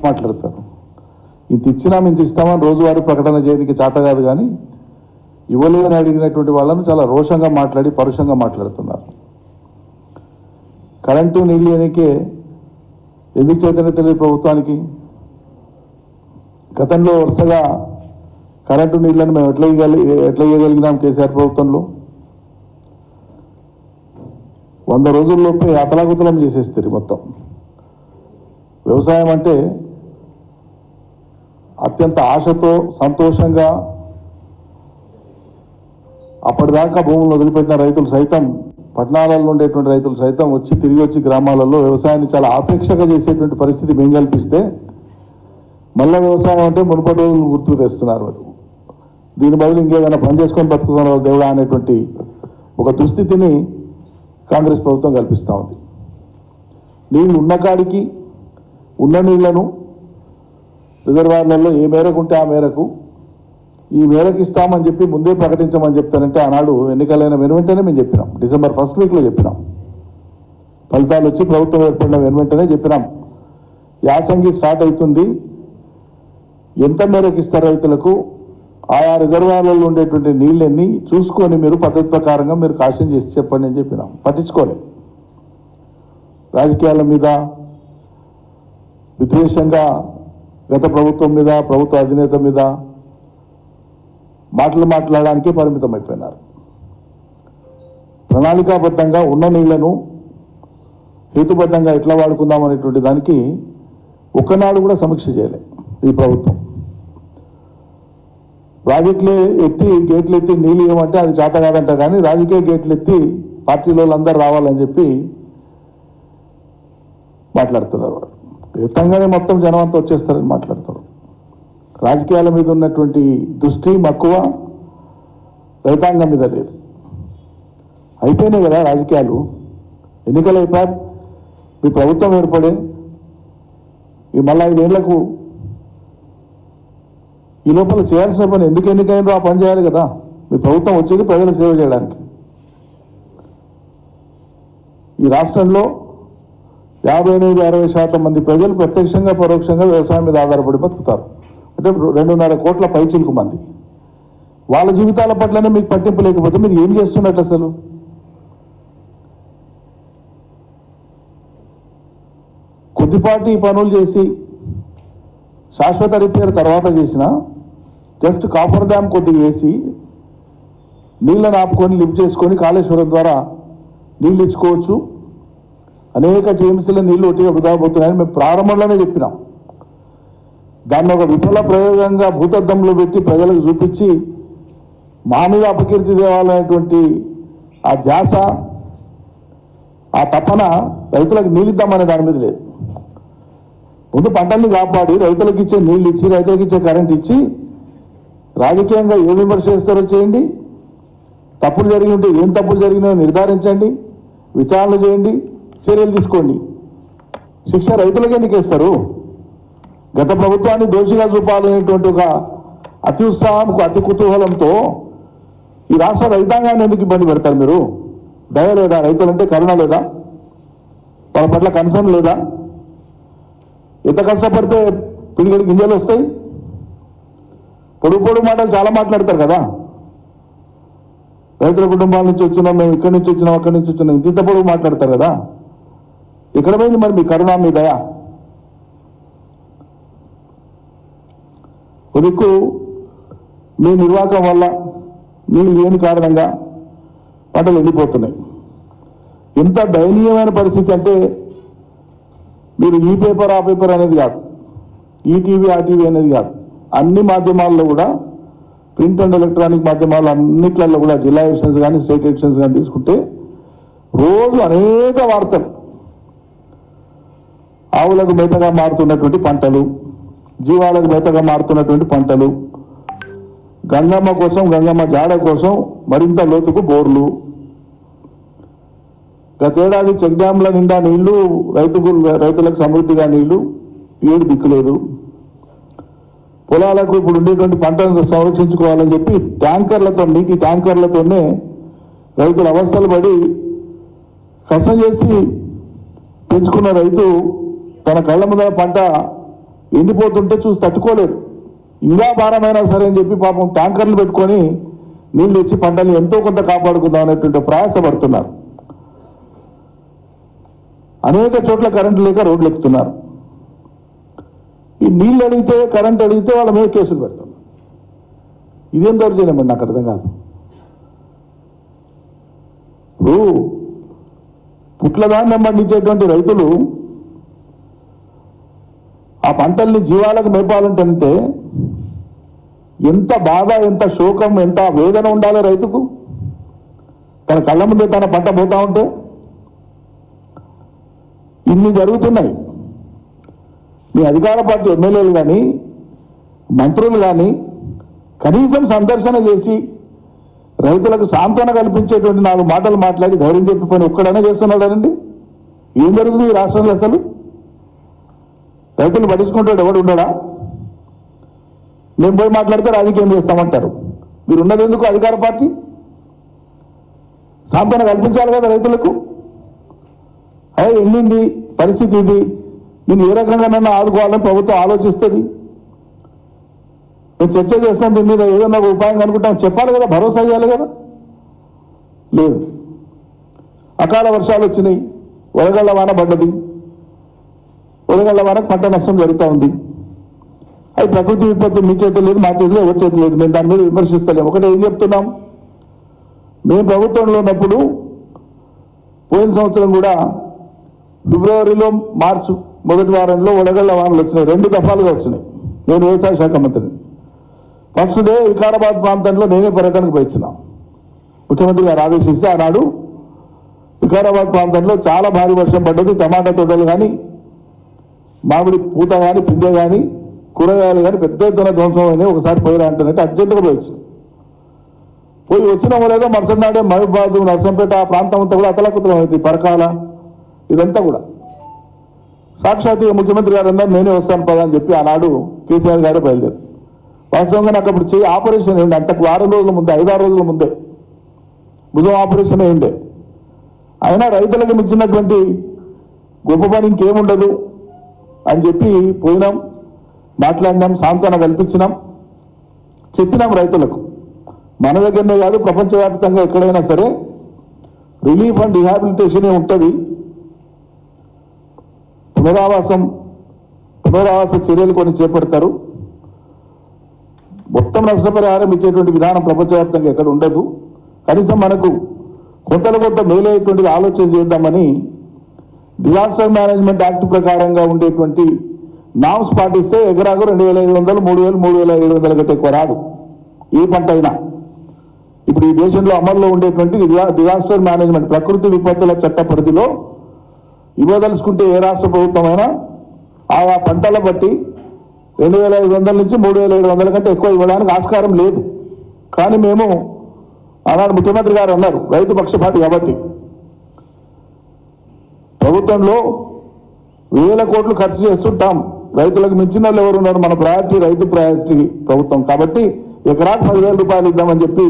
మాట్లాడతారు. ఇంత ఇచ్చినాం ఇంత ఇస్తామని రోజువారీ ప్రకటన చేయడానికి చేత కాదు, కానీ ఇవ్వలేదని అడిగినటువంటి వాళ్ళను చాలా రోషంగా మాట్లాడి పరుషంగా మాట్లాడుతున్నారు. కరెంటు నీళ్ళు అనేకే ఎందుకు చైతన్యం తెలియదు ప్రభుత్వానికి? గతంలో వరుసగా కరెంటు నీళ్ళని మేము ఎట్లా ఇవ్వగలిగినాం కేసీఆర్ ప్రభుత్వంలో? 100 రోజుల్లోపే అతలాకుతలం చేసేస్తారు మొత్తం. వ్యవసాయం అంటే అత్యంత ఆశతో సంతోషంగా అప్పటిదాకా భూములను వదిలిపెట్టిన రైతులు సైతం, పట్టణాలలో ఉండేటువంటి రైతులు సైతం తిరిగి వచ్చి గ్రామాలలో వ్యవసాయాన్ని చాలా ఆపేక్షగా చేసేటువంటి పరిస్థితి మేము కల్పిస్తే మళ్ళీ వ్యవసాయం అంటే మునుపటి రోజులు గుర్తుకు తెస్తున్నారు. దీని బదులు ఇంకేదైనా పని చేసుకొని బతుకుతున్నారు దేవుడా అనేటువంటి ఒక దుస్థితిని కాంగ్రెస్ ప్రభుత్వం కల్పిస్తూ ఉంది. నీళ్లు ఉన్న కాడికి ఉన్న నీళ్లను రిజర్వాయర్లలో ఏ మేరకు ఉంటే ఆ మేరకు ఈ మేరకు ఇస్తామని చెప్పి ముందే ప్రకటించమని చెప్తానంటే ఆనాడు ఎన్నికలైన వెనువెంటనే మేము చెప్పినాం. డిసెంబర్ 1st వీక్లో చెప్పినాం. ఫలితాలు వచ్చి ప్రభుత్వం ఏర్పడిన వెనువెంటనే చెప్పినాం. యాసంగి స్టార్ట్ అవుతుంది, ఎంత మేరకు ఇస్తారు రైతులకు, ఆయా రిజర్వాయర్లలో ఉండేటువంటి నీళ్ళన్నీ చూసుకొని మీరు పద్ధతి ప్రకారంగా మీరు కాషన్ చేసి చెప్పండి అని చెప్పినాం. పట్టించుకోలేదు. రాజకీయాల మీద విద్వేషంగా గత ప్రభుత్వం మీద, ప్రభుత్వ అధినేత మీద మాట్లాడడానికి పరిమితం అయిపోయినారు. ప్రణాళికాబద్ధంగా ఉన్న నీళ్లను హేతుబద్ధంగా ఎట్లా వాడుకుందాం అనేటువంటి దానికి ఒక్కనాడు కూడా సమీక్ష చేయలే ఈ ప్రభుత్వం. ప్రాజెక్టులు గేట్లు ఎత్తి నీళ్ళు ఇవ్వమంటే అది చేత కాదంట, కానీ రాజకీయ గేట్లు ఎత్తి పార్టీలో అందరూ రావాలని చెప్పి మాట్లాడుతున్నారు. ఎత్తంగానే మొత్తం జనం అంతా వచ్చేస్తారని మాట్లాడతారు. రాజకీయాల మీద ఉన్నటువంటి దృష్టి మక్కువ రైతాంగం మీద లేదు. అయిపోయినాయి కదా రాజకీయాలు, ఎన్నికలు అయిపోయారు. మీ ప్రభుత్వం ఏర్పడే ఈ మళ్ళీ 5 ఏళ్లకు ఈ లోపల చేయాల్సిన పని ఎందుకు ఎన్నికైనా ఆ పని చేయాలి కదా. మీ ప్రభుత్వం వచ్చేది ప్రజలకు సేవ చేయడానికి. ఈ రాష్ట్రంలో 59-60% మంది ప్రజలు ప్రత్యక్షంగా పరోక్షంగా వ్యవసాయం మీద ఆధారపడి బతుకుతారు. అంటే 2.5 కోట్ల పైచిలుకు మంది. వాళ్ళ జీవితాల పట్లనే మీకు పట్టింపు లేకపోతే మీరు ఏం చేస్తున్నట్లు? అసలు కొద్దిపాటి పనులు చేసి శాశ్వత రిపేర్ తర్వాత చేసిన జస్ట్ కాఫర్ డ్యామ్ కొద్దిగా వేసి నీళ్ళని ఆపుకొని లిఫ్ట్ చేసుకొని కాళేశ్వరం ద్వారా నీళ్ళు ఇచ్చుకోవచ్చు. అనేక టీఎంసీల నీళ్లు ఒట్టిగా వృధా పోతున్నాయని మేము ప్రారంభంలోనే చెప్పినాం. దాన్ని ఒక విఫల ప్రయోగంగా భూతద్దంలో పెట్టి ప్రజలకు చూపించి మా మీద అపకీర్తి తేవాలనేటువంటి ఆ ధ్యాస, ఆ తపన రైతులకు నీళ్ళిద్దామనే దాని మీద లేదు. ముందు పంటల్ని కాపాడి రైతులకు ఇచ్చే నీళ్ళు ఇచ్చి, రైతులకు ఇచ్చే కరెంట్ ఇచ్చి, రాజకీయంగా ఏ విమర్శ చేస్తారో చేయండి. తప్పులు జరిగి ఉంటే ఏం తప్పులు జరిగినాయో నిర్ధారించండి, విచారణ చేయండి, చర్యలు తీసుకోండి. శిక్ష రైతులకే ఎందుకు ఇస్తారు? గత ప్రభుత్వాన్ని దోషిగా చూపాలనేటువంటి ఒక అతి ఉత్సాహం, అతి కుతూహలంతో ఈ రాష్ట్ర రైతాంగాన్ని ఎందుకు ఇబ్బంది పెడతారు మీరు? దయ లేదా? రైతులంటే కరుణ లేదా? వాళ్ళ పట్ల కన్సర్న్ లేదా? ఎంత కష్టపడితే పిడిగడి గింజలు వస్తాయి? పొడుగు మాటలు చాలా మాట్లాడతారు కదా. రైతుల కుటుంబాల నుంచి వచ్చినాం, మేము ఇక్కడి నుంచి వచ్చినాం, అక్కడి నుంచి వచ్చినాం, ఇంత పొడుగు మాట్లాడతారు కదా. ఎక్కడ పోయింది మరి మీ కరుణ, మీ దయ? కొడుకు మీ నిర్వాహకం వల్ల నీళ్ళు లేని కారణంగా పంటలు ఎండిపోతున్నాయి. ఎంత దయనీయమైన పరిస్థితి అంటే మీరు ఈ పేపర్ ఆ పేపర్ అనేది కాదు, ఈ టీవీ ఆ టీవీ అనేది కాదు, అన్ని మాధ్యమాల్లో కూడా, ప్రింట్ అండ్ ఎలక్ట్రానిక్ మాధ్యమాలు అన్నిట్లలో కూడా, జిల్లా ఎడిషన్స్ కానీ స్టేట్ ఎడిషన్స్ కానీ తీసుకుంటే రోజు అనేక వార్తలు. ఆవులకు మేతగా మారుతున్నటువంటి పంటలు, జీవాలకు మేతగా మారుతున్నటువంటి పంటలు, గంగమ్మ కోసం, గంగమ్మ జాడ కోసం మరింత లోతుకు బోర్లు. గతేడాది చెక్ డ్యాంల నిండా నీళ్లు, రైతులకు సమృద్ధిగా నీళ్లు, 7 దిక్కులేదు. పొలాలకు ఇప్పుడు ఉండేటువంటి పంటలను సంరక్షించుకోవాలని చెప్పి ట్యాంకర్లతో, నీటి ట్యాంకర్లతోనే రైతులు అవస్థలు పడి కష్టం చేసి పెంచుకున్న రైతు తన కళ్ళ ముందర పంట ఎండిపోతుంటే చూసి తట్టుకోలేరు. ఇంకా భారమైనా సరే అని చెప్పి పాపం ట్యాంకర్లు పెట్టుకొని నీళ్ళు తెచ్చి పంటలు ఎంతో కొంత కాపాడుకుందాం అనేటువంటి ప్రయాసపడుతున్నారు. అనేక చోట్ల కరెంటు లేక రోడ్లు ఎక్కుతున్నారు. ఈ నీళ్ళు అడిగితే కరెంట్ అడిగితే వాళ్ళ మీద కేసులు పెడతాం. ఇదేం దౌర్జన్యం నాకు అర్థం కాదు. ఇప్పుడు పుట్లధాన్యం పండించేటువంటి రైతులు ఆ పంటల్ని జీవాలకు మేపాలంటే ఎంత బాధ, ఎంత శోకం, ఎంత వేదన ఉండాలి రైతుకు. తన కళ్ళ ముందే తన పంట పోతా ఉంటే ఇన్ని జరుగుతున్నాయి. మీ అధికార పార్టీ ఎమ్మెల్యేలు కానీ మంత్రులు కానీ కనీసం సందర్శన చేసి రైతులకు సాంత్వన కల్పించేటువంటి 4 మాటలు మాట్లాడి ధైర్యం చెప్పిపోయిన ఒక్కడైనా చేస్తున్నాడనండి? ఏం జరుగుతుంది ఈ రాష్ట్రంలో? అసలు రైతులు పట్టించుకుంటాడు ఎవడు ఉండడా? మేము పోయి మాట్లాడితే రాజకీయం చేస్తామంటారు. మీరు ఉన్నది ఎందుకు అధికార పార్టీ? సాంత్వన కల్పించాలి కదా రైతులకు. అదే వెళ్ళింది పరిస్థితి ఇది, నేను ఏ రకంగా నన్ను ఆదుకోవాలని ప్రభుత్వం ఆలోచిస్తుంది. నేను చర్చ చేస్తాను, దీని మీద ఏదన్నా ఒక ఉపాయం కనుకుంటాం చెప్పాలి కదా, భరోసా ఇవ్వాలి కదా. లేదు. అకాల వర్షాలు వచ్చినాయి, వడగళ్ల వాన పడ్డది, వడగళ్ల వానకు పంట నష్టం జరుగుతూ ఉంది. అది ప్రకృతి విపత్తు, మీ చేతులు లేదు, మా చేతిలో ఎవరి చేతులు లేదు. మేము దాని మీద విమర్శిస్తలేము. ఒకటే ఏం చెప్తున్నాం, మేము ప్రభుత్వంలో ఉన్నప్పుడు పోయిన సంవత్సరం కూడా ఫిబ్రవరిలో మార్చి మొదటి వారంలో వడగళ్ల వానలు వచ్చినాయి. 2 దఫాలుగా వచ్చినాయి. నేను వ్యవసాయ శాఖ మంత్రిని. ఫస్ట్ డే వికారాబాద్ ప్రాంతంలో నేనే పర్యటనకు పోయిచ్చిన. ముఖ్యమంత్రి గారు ఆదేశిస్తే ఆనాడు వికారాబాద్ ప్రాంతంలో చాలా భారీ వర్షం పడ్డది. టమాటా తోటలు కానీ, మామిడి పూత కానీ, పిందె కానీ, కూరగాయలు కానీ పెద్ద ఎత్తున ధ్వంసం అయినాయి. ఒకసారి పోయిరా అంటున్నట్టు అర్జెంటుగా పోయిచ్చు. పోయి వచ్చినామో లేదో మరుసటి నాడే మహబూబాద్, నర్సంపేట ఆ ప్రాంతం అంతా కూడా అతలకుతలం అయింది. పరకాల ఇదంతా కూడా సాక్షాత్తుగా ముఖ్యమంత్రి గారు అన్నారు నేనే వస్తాను పదా అని చెప్పి ఆనాడు కేసీఆర్ గారే బయలుదేరు. వాస్తవంగా నాకు అప్పుడు చేయి ఆపరేషన్ అయ్యింది. అంతకు 6 రోజుల ముందే, 5-6 రోజుల ముందే భుజం ఆపరేషన్ అయ్యిండే. అయినా రైతులకు మించినటువంటి గొప్ప పని ఇంకేముండదు అని చెప్పి పోయినాం, మాట్లాడినాం, సాంత్వన కల్పించినాం, చెప్పినాం రైతులకు. మన దగ్గరనే కాదు ప్రపంచవ్యాప్తంగా ఎక్కడైనా సరే రిలీఫ్ అండ్ రిహాబిలిటేషన్ ఉంటుంది. పునరావాస చర్యలు కొన్ని చేపడతారు. మొత్తం నష్టపరిహారం ఇచ్చేటువంటి విధానం ప్రపంచవ్యాప్తంగా ఎక్కడ ఉండదు. కనీసం మనకు కొంత మేలయ్యేటువంటిది ఆలోచన చేద్దామని డిజాస్టర్ మేనేజ్మెంట్ యాక్ట్ ప్రకారంగా ఉండేటువంటి నామ్స్ పాటిస్తే ఎకరాకు 2,500, 3,000, 3,700 కంటే ఎక్కువ రాదు ఏ పంట అయినా. ఇప్పుడు ఈ దేశంలో అమల్లో ఉండేటువంటి డిజాస్టర్ మేనేజ్మెంట్ ప్రకృతి విపత్తుల చట్ట పరిధిలో ఇవ్వదలుచుకుంటే ఏ రాష్ట్ర ప్రభుత్వమైనా ఆయా పంటల బట్టి 2,500 నుంచి 3,700 కంటే ఎక్కువ ఇవ్వడానికి ఆస్కారం లేదు. కానీ మేము ఆనాడు ముఖ్యమంత్రి గారు అన్నారు రైతు పక్షపాతి కాబట్టి ప్రభుత్వంలో 1,000 కోట్లు ఖర్చు చేస్తుంటాం. రైతులకు మించిన వాళ్ళు ఎవరు ఉన్నారు? మన ప్రయారిటీ రైతు ప్రయారిటీ ప్రభుత్వం కాబట్టి ఎకరాకు 10,000 రూపాయలు ఇద్దామని చెప్పి